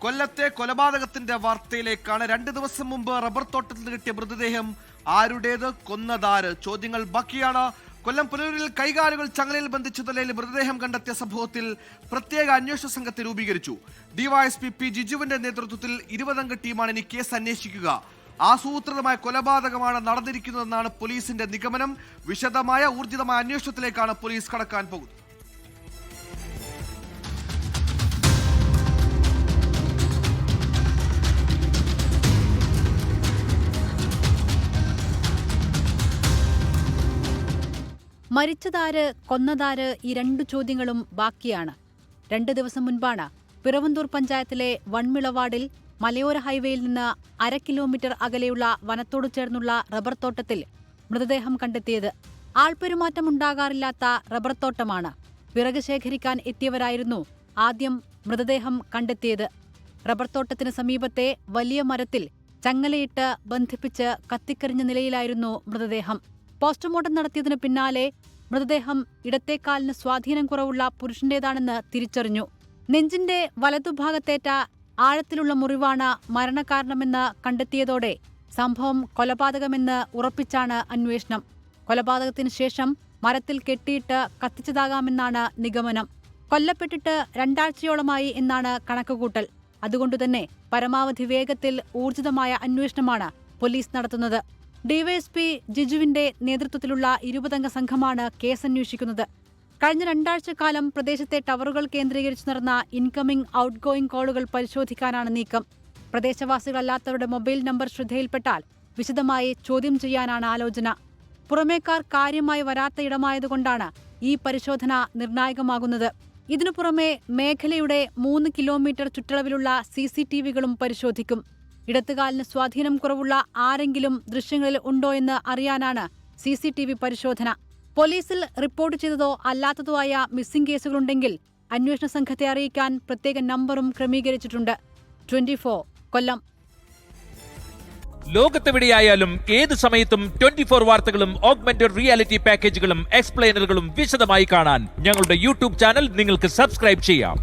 കൊല്ലത്തെ കൊലപാതകത്തിന്റെ വാർത്തയിലേക്കാണ്. 2 ദിവസം മുമ്പ് റബ്ബർ തോട്ടത്തിൽ നിന്ന് കിട്ടിയ മൃതദേഹം ആരുടേത്, കൊന്നതാര്? ചോദ്യങ്ങൾ ബാക്കിയാണ്. കൊല്ലം പുനലൂരിൽ കൈകാലുകൾ ചങ്ങലയിൽ ബന്ധിച്ച നിലയിൽ മൃതദേഹം കണ്ടെത്തിയ സംഭവത്തിൽ പ്രത്യേക അന്വേഷണ സംഘത്തെ രൂപീകരിച്ചു. ഡിവൈഎസ്പി പി ജിജുവിന്റെ നേതൃത്വത്തിൽ 20-അംഗ ടീമാണ് ഇനി കേസ് അന്വേഷിക്കുക. ആസൂത്രിതമായ കൊലപാതകമാണ് നടന്നിരിക്കുന്നതെന്നാണ് പോലീസിന്റെ നിഗമനം. വിശദമായ ഊർജിതമായ അന്വേഷണത്തിലേക്കാണ് പോലീസ് കടക്കാൻ പോകുന്നത്. മരിച്ചതാര്, കൊന്നതാര്, ഈ 2 ചോദ്യങ്ങളും ബാക്കിയാണ്. 2 ദിവസം മുൻപാണ് പിറവന്തൂർ പഞ്ചായത്തിലെ വൺമിളവാടിൽ മലയോര ഹൈവേയിൽ നിന്ന് 1/2 കിലോമീറ്റർ അകലെയുള്ള വനത്തോട് ചേർന്നുള്ള റബ്ബർ തോട്ടത്തിൽ മൃതദേഹം കണ്ടെത്തിയത്. ആൾപ്പെരുമാറ്റമുണ്ടാകാറില്ലാത്ത റബ്ബർ തോട്ടമാണ്. വിറക് ശേഖരിക്കാൻ എത്തിയവരായിരുന്നു ആദ്യം മൃതദേഹം കണ്ടെത്തിയത്. റബ്ബർ തോട്ടത്തിന് സമീപത്തെ വലിയ മരത്തിൽ ചങ്ങലയിട്ട് ബന്ധിപ്പിച്ച് കത്തിക്കരിഞ്ഞ നിലയിലായിരുന്നു മൃതദേഹം. പോസ്റ്റ്മോർട്ടം നടത്തിയതിനു പിന്നാലെ മൃതദേഹം ഇടത്തേക്കാലിന് സ്വാധീനം കുറവുള്ള പുരുഷന്റേതാണെന്ന് തിരിച്ചറിഞ്ഞു. നെഞ്ചിന്റെ വലതുഭാഗത്തേറ്റ ആഴത്തിലുള്ള മുറിവാണ് മരണകാരണമെന്ന് കണ്ടെത്തിയതോടെ സംഭവം കൊലപാതകമെന്ന് ഉറപ്പിച്ചാണ് അന്വേഷണം. കൊലപാതകത്തിന് ശേഷം മരത്തിൽ കെട്ടിയിട്ട് കത്തിച്ചതാകാമെന്നാണ് നിഗമനം. കൊല്ലപ്പെട്ടിട്ട് 2 ആഴ്ചയോളമായി എന്നാണ് കണക്കുകൂട്ടൽ. അതുകൊണ്ടുതന്നെ പരമാവധി വേഗത്തിൽ ഊർജിതമായ അന്വേഷണമാണ് പോലീസ് നടത്തുന്നത്. ഡിവൈഎസ്പി ജിജുവിന്റെ നേതൃത്വത്തിലുള്ള 20-അംഗ സംഘമാണ് കേസ് അന്വേഷിക്കുന്നത്. കഴിഞ്ഞ 2 ആഴ്ചക്കാലം പ്രദേശത്തെ ടവറുകൾ കേന്ദ്രീകരിച്ച് നടന്ന ഇൻകമിംഗ് ഔട്ട് ഗോയിംഗ് കോളുകൾ പരിശോധിക്കാനാണ് നീക്കം. പ്രദേശവാസികളല്ലാത്തവരുടെ മൊബൈൽ നമ്പർ ശ്രദ്ധയിൽപ്പെട്ടാൽ വിശദമായി ചോദ്യം ചെയ്യാനാണ് ആലോചന. പുറമേക്കാർ കാര്യമായി വരാത്ത ഇടമായതുകൊണ്ടാണ് ഈ പരിശോധന നിർണായകമാകുന്നത്. ഇതിനു പുറമെ മേഖലയുടെ 3 കിലോമീറ്റർ ചുറ്റളവിലുള്ള CCTVകളും പരിശോധിക്കും. ഇടത്തുകാലിന് സ്വാധീനം കുറവുള്ള ആരെങ്കിലും ദൃശ്യങ്ങളിൽ ഉണ്ടോ എന്ന് അറിയാനാണ് CCTV പരിശോധന. പോലീസിൽ റിപ്പോർട്ട് ചെയ്തതോ അല്ലാത്തതോ ആയ മിസ്സിംഗ് കേസുകളുണ്ടെങ്കിൽ അന്വേഷണ സംഘത്തെ അറിയിക്കാൻ പ്രത്യേക നമ്പറും ക്രമീകരിച്ചിട്ടുണ്ട്. 24 കൊല്ലം. ലോകത്തെവിടെയായാലും ഏത് സമയത്തും 24 വാർത്തകളും ഓഗ്മെന്റഡ് റിയാലിറ്റി പാക്കേജുകളും എക്സ്പ്ലെയിനറുകളും വിശദമായി കാണാൻ ഞങ്ങളുടെ YouTube ചാനൽ നിങ്ങൾക്ക് സബ്സ്ക്രൈബ് ചെയ്യാം.